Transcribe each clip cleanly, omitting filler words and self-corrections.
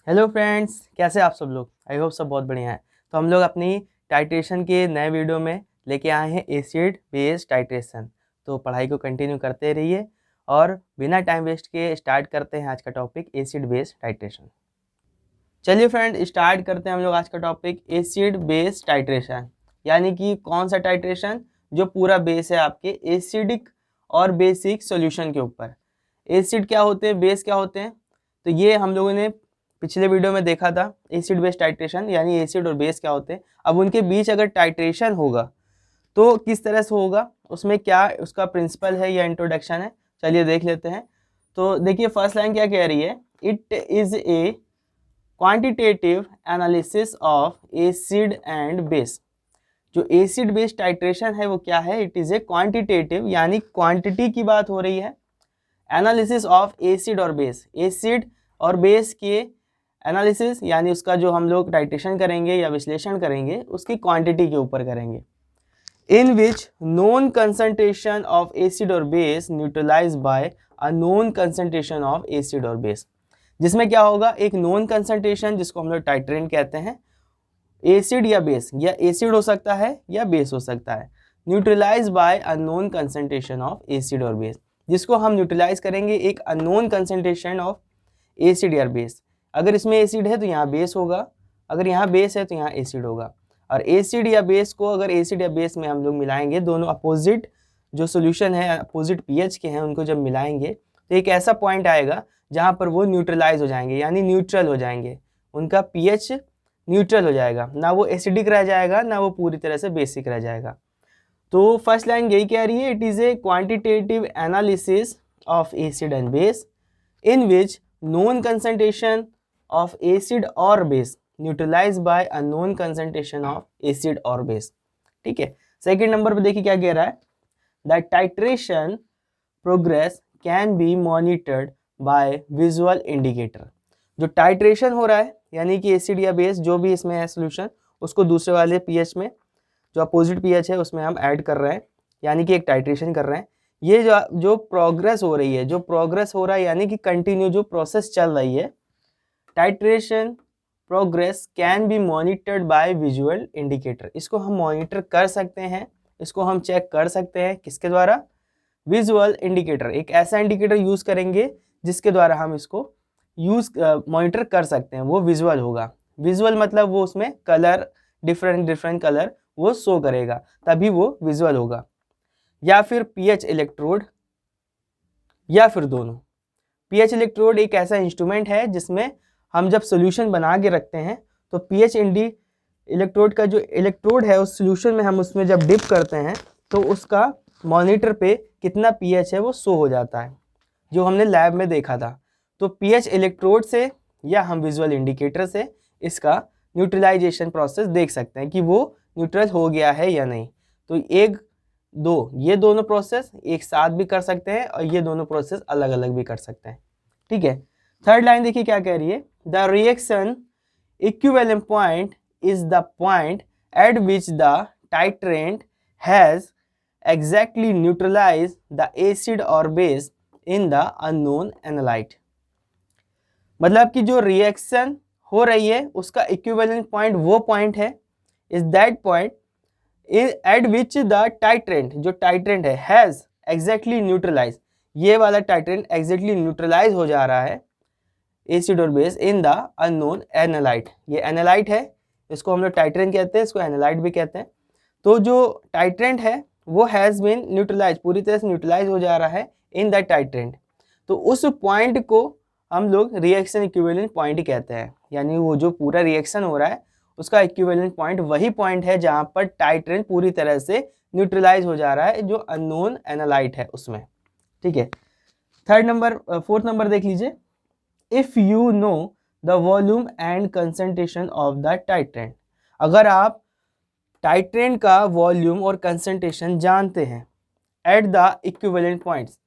Hello friends, कैसे आप सब लोग। आई होप सब बहुत बढ़िया है। तो हम लोग अपनी टाइट्रेशन के नए वीडियो में लेके आए हैं एसिड बेस टाइट्रेशन। तो पढ़ाई को कंटिन्यू करते रहिए और बिना टाइम वेस्ट के स्टार्ट करते हैं आज का टॉपिक एसिड बेस टाइट्रेशन। चलिए फ्रेंड, स्टार्ट करते हैं हम लोग आज का टॉपिक एसिड बेस टाइट्रेशन। यानी कि कौन सा टाइट्रेशन जो पूरा बेस है आपके एसिडिक और बेसिक सॉल्यूशन के ऊपर। एसिड क्या होते हैं, बेस क्या होते हैं, तो ये हम लोगों ने पिछले वीडियो में देखा था। एसिड बेस टाइट्रेशन यानी एसिड और बेस क्या होते हैं। अब उनके बीच अगर टाइट्रेशन होगा तो किस तरह से होगा, उसमें क्या उसका प्रिंसिपल है या इंट्रोडक्शन है, चलिए देख लेते हैं। तो देखिए फर्स्ट लाइन क्या कह रही है, it is a quantitative analysis of acid and base. जो एसिड बेस टाइट्रेशन है वो क्या है, इट इज ए क्वांटिटेटिव यानी क्वांटिटी की बात हो रही है, एनालिसिस ऑफ एसिड और बेस, एसिड और बेस के एनालिसिस यानी उसका जो हम लोग टाइट्रेशन करेंगे या विश्लेषण करेंगे उसकी क्वांटिटी के ऊपर करेंगे। In which known concentration of acid और base neutralise by a known concentration of acid और बेस। जिसमें क्या होगा, एक नोन कंसंट्रेशन जिसको हम लोग टाइट्रेंट कहते हैं, एसिड या बेस, या एसिड हो सकता है या बेस हो सकता है, neutralise by a known concentration of acid और बेस, जिसको हम न्यूट्रलाइज करेंगे एक अननोन कंसंट्रेशन ऑफ एसिड या बेस। अगर इसमें एसिड है तो यहाँ बेस होगा, अगर यहाँ बेस है तो यहाँ एसिड होगा। और एसिड या बेस को अगर एसिड या बेस में हम लोग मिलाएंगे, दोनों अपोजिट जो सोल्यूशन है अपोजिट पीएच के हैं, उनको जब मिलाएंगे तो एक ऐसा पॉइंट आएगा जहाँ पर वो न्यूट्रलाइज हो जाएंगे यानी न्यूट्रल हो जाएंगे, उनका पीएच न्यूट्रल हो जाएगा, ना वो एसिडिक रह जाएगा ना वो पूरी तरह से बेसिक रह जाएगा। तो फर्स्ट लाइन यही कह रही है, it is a quantitative analysis of acid and base in which known concentration of acid or base neutralized by a known concentration of acid or base। ठीक है, सेकेंड नंबर पे देखिए क्या कह रहा है, the titration progress can be monitored by visual indicator. जो titration हो रहा है यानी कि एसिड या बेस जो भी इसमें है सोल्यूशन, उसको दूसरे वाले पीएच में जो अपोजिट पीएच है उसमें हम ऐड कर रहे हैं, यानी कि एक टाइट्रेशन कर रहे हैं। ये जो प्रोग्रेस हो रही है, जो प्रोग्रेस हो रहा है यानी कि कंटिन्यू जो प्रोसेस चल रही है, titration progress can be monitored by visual indicator. इसको हम मॉनिटर कर सकते हैं, इसको हम चेक कर सकते हैं किसके द्वारा, विजुअल इंडिकेटर। एक ऐसा इंडिकेटर यूज करेंगे जिसके द्वारा हम इसको मॉनिटर कर सकते हैं, वो विजुअल होगा। विजुअल मतलब वो उसमें कलर डिफरेंट कलर वो शो करेगा, तभी वो विजुअल होगा। या फिर पीएच इलेक्ट्रोड, या फिर दोनों। पीएच इलेक्ट्रोड एक ऐसा इंस्ट्रूमेंट है जिसमें हम जब सोल्यूशन बना के रखते हैं तो पीएच इलेक्ट्रोड का जो इलेक्ट्रोड है उस सोल्यूशन में हम उसमें जब डिप करते हैं तो उसका मॉनिटर पे कितना पीएच है वो शो हो जाता है, जो हमने लैब में देखा था। तो पीएच इलेक्ट्रोड से या हम विजुअल इंडिकेटर से इसका न्यूट्रलाइजेशन प्रोसेस देख सकते हैं कि वो न्यूट्रल हो गया है या नहीं। तो ये दोनों प्रोसेस एक साथ भी कर सकते हैं और ये दोनों प्रोसेस अलग अलग भी कर सकते हैं। ठीक है, थर्ड लाइन देखिए क्या कह रही है, the reaction equivalent point is the point eight which the titrant has exactly neutralize the acid or base in the unknown analyte। मतलब कि जो रिएक्शन हो रही है उसका इक्विवेलेंट पॉइंट वो पॉइंट है, is that point eight which the titrant, जो टाइट्रेंट है, हैज एग्जैक्टली न्यूट्रलाइज, ये वाला टाइट्रेंट एग्जैक्टली न्यूट्रलाइज हो जा रहा है एसिड और base in the unknown analyte. ये एनालाइट है, इसको हम लोग टाइट्रेंट कहते हैं, इसको एनालाइट भी कहते हैं। तो जो टाइट्रेंट है वो हैज़ बीन न्यूट्रलाइज, पूरी तरह से न्यूट्रलाइज हो जा रहा है इन द टाइट्रेंट। तो उस पॉइंट को हम लोग रिएक्शन इक्विवेलेंट पॉइंट कहते हैं, यानी वो जो पूरा रिएक्शन हो रहा है उसका इक्विवेलेंट पॉइंट वही पॉइंट है जहां पर टाइट्रेंट पूरी तरह से न्यूट्रलाइज हो जा रहा है जो अननोन एनालाइट है उसमें। ठीक है, फोर्थ नंबर देख लीजिए, if you know the volume and concentration of the titrant. अगर आप टाइट्रेंट का वॉल्यूम और कंसंट्रेशन जानते हैं एट द इक्विवेलेंट पॉइंट्स,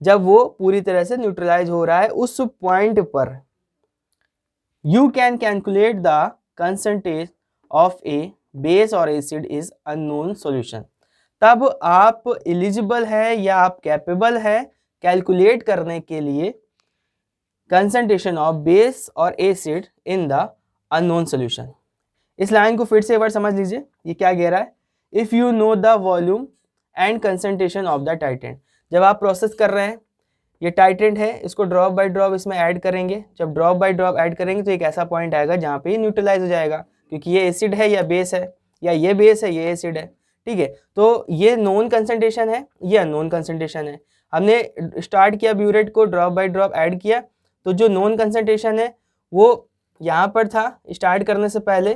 जब वो पूरी तरह से न्यूट्रलाइज हो रहा है उस पॉइंट पर, you can calculate the concentration of A base और एसिड इज अननोन सॉल्यूशन। तब आप एलिजिबल है या आप कैपेबल है कैलकुलेट करने के लिए कंसंट्रेशन ऑफ बेस और acid in the unknown solution. इस लाइन को फिर से एक बार समझ लीजिए, ये क्या कह रहा है, if you know the volume and concentration of the titrant. जब आप प्रोसेस कर रहे हैं, ये टाइट्रेंट है, इसको ड्रॉप बाय ड्रॉप इसमें ऐड करेंगे। जब ड्रॉप बाय ड्रॉप ऐड करेंगे तो एक ऐसा पॉइंट आएगा जहाँ पे ये न्यूट्रलाइज हो जाएगा, क्योंकि ये एसिड है या बेस है, या ये बेस है ये एसिड है। ठीक है, तो ये नोन कंसंट्रेशन है, ये अननोन कंसंट्रेशन है। हमने स्टार्ट किया ब्यूरेट को, ड्रॉप बाय ड्रॉप ऐड किया, तो जो नोन कंसंट्रेशन है वो यहाँ पर था स्टार्ट करने से पहले।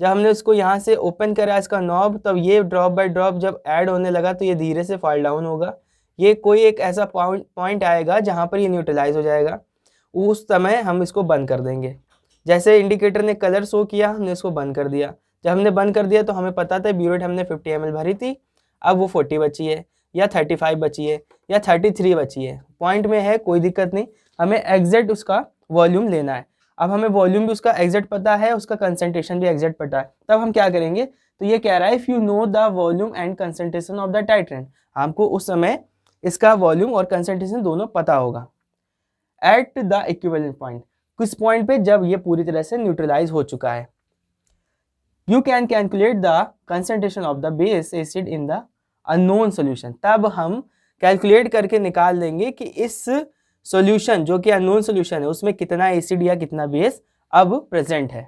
जब हमने उसको यहाँ से ओपन करा इसका नॉब, तब ये ड्रॉप बाय ड्रॉप जब ऐड होने लगा तो ये धीरे से फॉल डाउन होगा। ये कोई एक ऐसा पॉइंट आएगा जहाँ पर ये न्यूट्रलाइज हो जाएगा, उस समय हम इसको बंद कर देंगे। जैसे इंडिकेटर ने कलर शो किया, हमने इसको बंद कर दिया। जब हमने बंद कर दिया तो हमें पता था ब्यूरेट हमने 50 ml भरी थी, अब वो 40 बची है, या 35 बची है, या 33 बची है। पॉइंट में है, कोई दिक्कत नहीं, हमें एग्जैक्ट उसका वॉल्यूम लेना है। अब हमें वॉल्यूम भी उसका एग्जैक्ट पता है, उसका कंसंट्रेशन भी एग्जैक्ट पता है, तब हम क्या करेंगे, तो ये कह रहा है if you know the volume and concentration of the titrant, हमको उस समय इसका वॉल्यूम और कंसंट्रेशन दोनों पता होगा। एट द इक्विवेलेंट पॉइंट, किस पॉइंट पे, जब ये पूरी तरह से न्यूट्रलाइज हो चुका है। You can calculate the concentration of the base acid in the unknown solution, तब हम कैलकुलेट करके निकाल देंगे कि इस सॉल्यूशन जो कि अननोन सॉल्यूशन है उसमें कितना एसिड या कितना बेस अब प्रेजेंट है।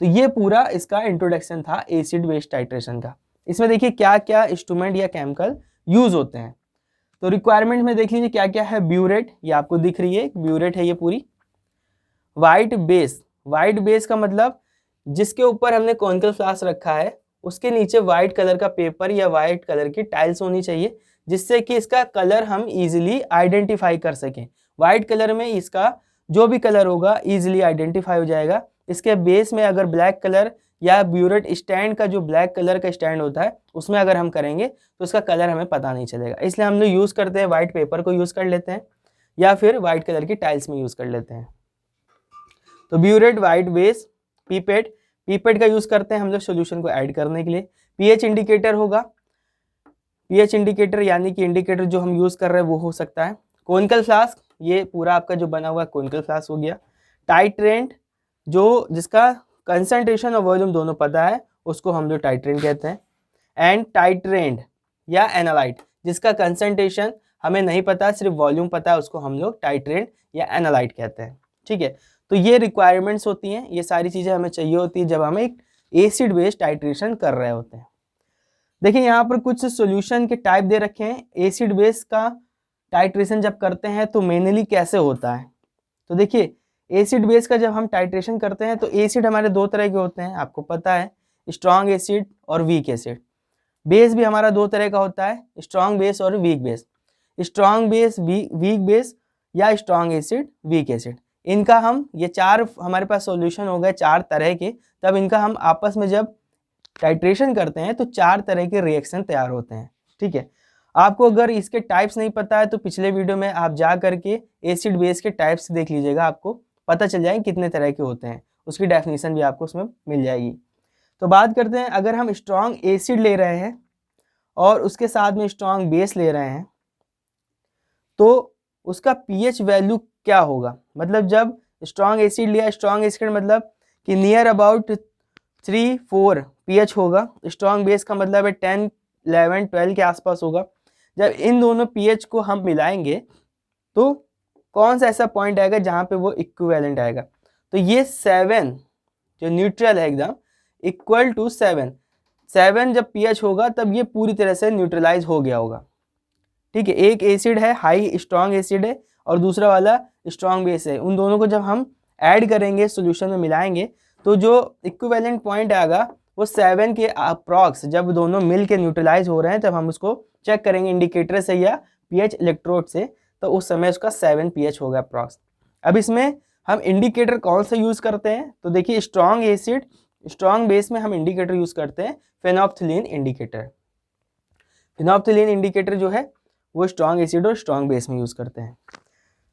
तो ये पूरा इसका इंट्रोडक्शन था एसिड बेस टाइट्रेशन का। इसमें देखिए क्या क्या इंस्ट्रूमेंट या केमिकल यूज होते हैं। तो रिक्वायरमेंट में देख लीजिए क्या क्या है। ब्यूरेट, ये आपको दिख रही है, ब्यूरेट है ये पूरी। वाइट बेस, वाइट बेस का मतलब जिसके ऊपर हमने कॉनिकल फ्लास्क रखा है उसके नीचे वाइट कलर का पेपर या वाइट कलर की टाइल्स होनी चाहिए, जिससे कि इसका कलर हम इजीली आइडेंटिफाई कर सकें। वाइट कलर में इसका जो भी कलर होगा इजीली आइडेंटिफाई हो जाएगा। इसके बेस में अगर ब्लैक कलर या ब्यूरेट स्टैंड का जो ब्लैक कलर का स्टैंड होता है उसमें अगर हम करेंगे तो उसका कलर हमें पता नहीं चलेगा, इसलिए हम लोग यूज़ करते हैं वाइट पेपर को यूज़ कर लेते हैं या फिर वाइट कलर की टाइल्स में यूज़ कर लेते हैं। तो burette, white base, pipette, pipette का यूज़ करते हैं हम लोग सोल्यूशन को ऐड करने के लिए। पीएच इंडिकेटर होगा, पीएच इंडिकेटर यानी कि इंडिकेटर जो हम यूज़ कर रहे हैं वो हो सकता है। कॉनिकल फ्लास्क, ये पूरा आपका जो बना हुआ कॉनिकल फ्लास्क हो गया। टाइट्रेंट, जो जिसका कंसंट्रेशन और वॉल्यूम दोनों पता है उसको हम लोग टाइट्रेंट कहते हैं। एंड टाइट्रेंट या एनालाइट, जिसका कंसंट्रेशन हमें नहीं पता, सिर्फ वॉल्यूम पता है, उसको हम लोग टाइट्रेंट या एनालाइट कहते हैं। ठीक है, तो ये रिक्वायरमेंट्स होती हैं, ये सारी चीज़ें हमें चाहिए होती है जब हम एक एसिड बेस टाइट्रेशन कर रहे होते हैं। देखिए यहाँ पर कुछ सॉल्यूशन के टाइप दे रखे हैं। एसिड बेस का टाइट्रेशन जब करते हैं तो मेनली कैसे होता है, तो देखिए एसिड बेस का जब हम टाइट्रेशन करते हैं तो एसिड हमारे दो तरह के होते हैं, आपको पता है, स्ट्रॉन्ग एसिड और वीक एसिड। बेस भी हमारा दो तरह का होता है, स्ट्रॉन्ग बेस और weak base. Strong base, weak base या स्ट्रॉन्ग एसिड, वीक एसिड, इनका हम ये चार हमारे पास सॉल्यूशन हो गए चार तरह के। तब इनका हम आपस में जब टाइट्रेशन करते हैं तो चार तरह के रिएक्शन तैयार होते हैं। ठीक है, आपको अगर इसके टाइप्स नहीं पता है तो पिछले वीडियो में आप जा करके एसिड बेस के टाइप्स देख लीजिएगा, आपको पता चल जाएगा कितने तरह के होते हैं, उसकी डेफिनेशन भी आपको उसमें मिल जाएगी। तो बात करते हैं, अगर हम स्ट्रॉन्ग एसिड ले रहे हैं और उसके साथ में स्ट्रॉन्ग बेस ले रहे हैं तो उसका पीएच वैल्यू क्या होगा। मतलब जब स्ट्रॉन्ग एसिड लिया, स्ट्रॉन्ग एसिड मतलब कि नियर अबाउट 3-4 पीएच होगा। स्ट्रॉन्ग बेस का मतलब है 10, 11, 12 के आसपास होगा। जब इन दोनों पीएच को हम मिलाएंगे तो कौन सा ऐसा पॉइंट आएगा जहाँ पे वो इक्विवेलेंट आएगा, तो ये 7 जो न्यूट्रल है एकदम इक्वल टू 7 जब पीएच होगा तब ये पूरी तरह से न्यूट्रलाइज हो गया होगा। ठीक है, एक एसिड है हाई स्ट्रॉन्ग एसिड है और दूसरा वाला स्ट्रॉन्ग बेस है, उन दोनों को जब हम ऐड करेंगे सोल्यूशन में मिलाएंगे तो जो इक्विवेलेंट पॉइंट आएगा वो 7 के अप्रॉक्स, जब दोनों मिल के न्यूट्रलाइज हो रहे हैं तब हम उसको चेक करेंगे इंडिकेटर से या पीएच इलेक्ट्रोड से, तो उस समय उसका 7 पीएच होगा अप्रॉक्स। अब इसमें हम इंडिकेटर कौन सा यूज़ करते हैं, तो देखिए स्ट्रॉन्ग एसिड, स्ट्रॉन्ग बेस में हम इंडिकेटर यूज़ करते हैं फेनोल्फथालीन इंडिकेटर। फेनोल्फथालीन इंडिकेटर जो है वो स्ट्रॉन्ग एसिड और स्ट्रॉन्ग बेस में यूज़ करते हैं।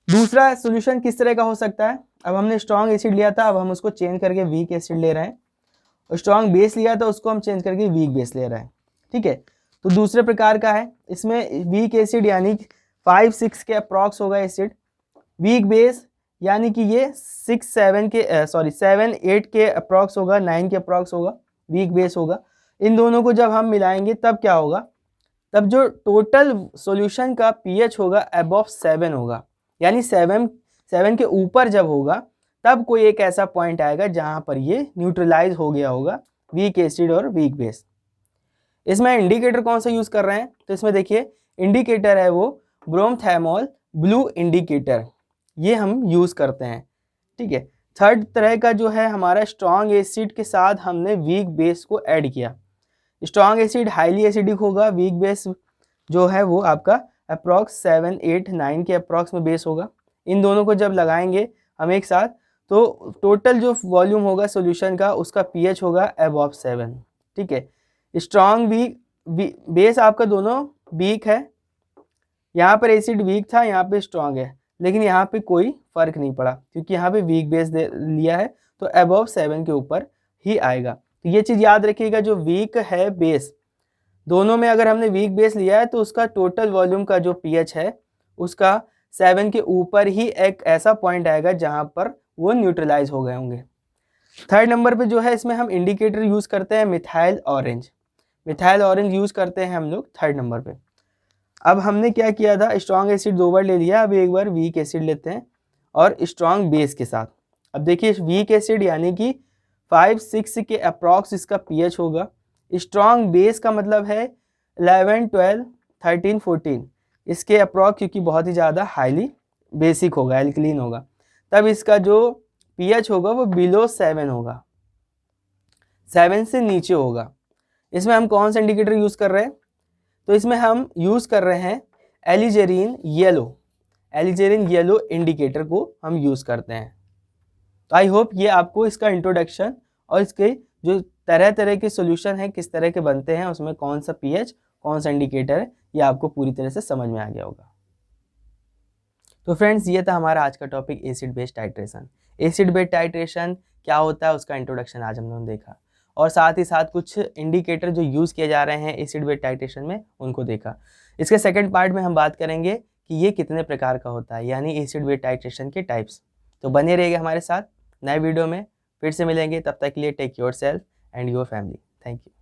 दूसरा सोल्यूशन किस तरह का हो सकता है, अब हमने स्ट्रॉन्ग एसिड लिया था, अब हम उसको चेंज करके वीक एसिड ले रहे हैं, और स्ट्रॉन्ग बेस लिया था उसको हम चेंज करके वीक बेस ले रहे हैं। ठीक है, तो दूसरे प्रकार का है, इसमें वीक एसिड यानी 5-6 के अप्रॉक्स होगा एसिड, वीक बेस यानी कि ये 7 8 के अप्रॉक्स होगा, 9 के अप्रॉक्स होगा, वीक बेस होगा। इन दोनों को जब हम मिलाएंगे तब क्या होगा, तब जो टोटल सॉल्यूशन का पीएच होगा अबव 7 होगा, यानी 7 के ऊपर जब होगा तब कोई एक ऐसा पॉइंट आएगा जहां पर ये न्यूट्रलाइज हो गया होगा वीक एसिड और वीक बेस। इसमें इंडिकेटर कौन सा यूज कर रहे हैं, तो इसमें देखिए इंडिकेटर है वो ब्रोमथैमोल ब्लू इंडिकेटर, ये हम यूज करते हैं। ठीक है, थर्ड तरह का जो है हमारा स्ट्रॉन्ग एसिड के साथ हमने वीक बेस को ऐड किया। स्ट्रॉन्ग एसिड हाईली एसिडिक होगा, वीक बेस जो है वो आपका अप्रॉक्स 7 8 9 के अप्रॉक्स में बेस होगा। इन दोनों को जब लगाएंगे हम एक साथ तो टोटल जो वॉल्यूम होगा सॉल्यूशन का उसका पीएच होगा अबव 7। ठीक है, स्ट्रॉन्ग वीक बेस आपका दोनों वीक है, यहाँ पर एसिड वीक था, यहाँ पे स्ट्रॉन्ग है, लेकिन यहाँ पे कोई फर्क नहीं पड़ा क्योंकि यहाँ पे वीक बेस लिया है तो अबव 7 के ऊपर ही आएगा। तो ये चीज़ याद रखिएगा, जो वीक है बेस, दोनों में अगर हमने वीक बेस लिया है तो उसका टोटल वॉल्यूम का जो पीएच है उसका 7 के ऊपर ही एक ऐसा पॉइंट आएगा जहाँ पर वो न्यूट्रलाइज हो गए होंगे। थर्ड नंबर पे जो है इसमें हम इंडिकेटर यूज़ करते हैं methyl orange. Methyl orange use करते हैं हम लोग थर्ड नंबर पे। अब हमने क्या किया था, स्ट्रॉन्ग एसिड 2 बार ले लिया, अब एक बार वीक एसिड लेते हैं और स्ट्रॉन्ग बेस के साथ। अब देखिए वीक एसिड यानी कि 5 6 के अप्रॉक्स इसका पीएच होगा। स्ट्रॉन्ग बेस का मतलब है 11 12 13 14 इसके अप्रॉक्स, क्योंकि बहुत ही ज़्यादा हाईली बेसिक होगा, एल्कलीन होगा, तब इसका जो पीएच होगा वो बिलो 7 होगा, 7 से नीचे होगा। इसमें हम कौन सा इंडिकेटर यूज़ कर रहे हैं, तो इसमें हम यूज़ कर रहे हैं एलिजेरिन येलो इंडिकेटर को हम यूज़ करते हैं। तो आई होप ये आपको इसका इंट्रोडक्शन और इसके जो तरह तरह के सॉल्यूशन हैं किस तरह के बनते हैं, उसमें कौन सा पीएच कौन सा इंडिकेटर है, ये आपको पूरी तरह से समझ में आ गया होगा। तो फ्रेंड्स, ये था हमारा आज का topic acid base titration. Acid base titration क्या होता है उसका इंट्रोडक्शन आज हम लोगों ने देखा, और साथ ही साथ कुछ इंडिकेटर जो यूज़ किए जा रहे हैं एसिड बेस टाइट्रेशन में उनको देखा। इसके सेकंड पार्ट में हम बात करेंगे कि ये कितने प्रकार का होता है, यानी एसिड बेस टाइट्रेशन के टाइप्स। तो बने रहिएगा हमारे साथ, नए वीडियो में फिर से मिलेंगे। तब तक के लिए take yourself and your family. Thank you.